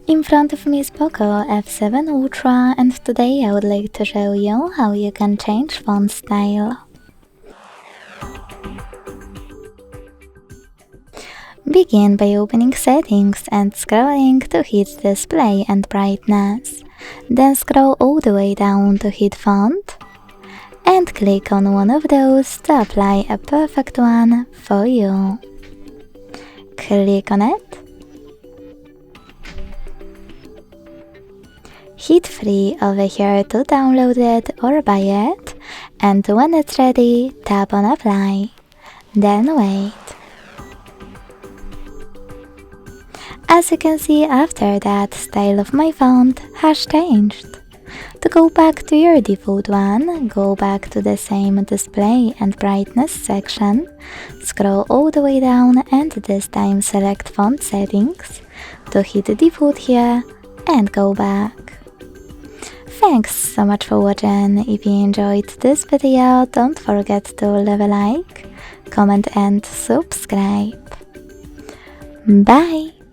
In front of me is Poco F7 Ultra, and today I would like to show you how you can change font style. Begin by opening Settings and scrolling to hit Display and Brightness. Then scroll all the way down to hit Font and click on one of those to apply a perfect one for you. Click on it. Hit free over here to download it or buy it, and when it's ready, tap on Apply. Then wait. As you can see, after that, style of my font has changed. To go back to your default one, go back to the same Display and Brightness section, scroll all the way down and this time select Font Settings, to hit Default here and go back. Thanks so much for watching. If you enjoyed this video, don't forget to leave a like, comment and subscribe. Bye!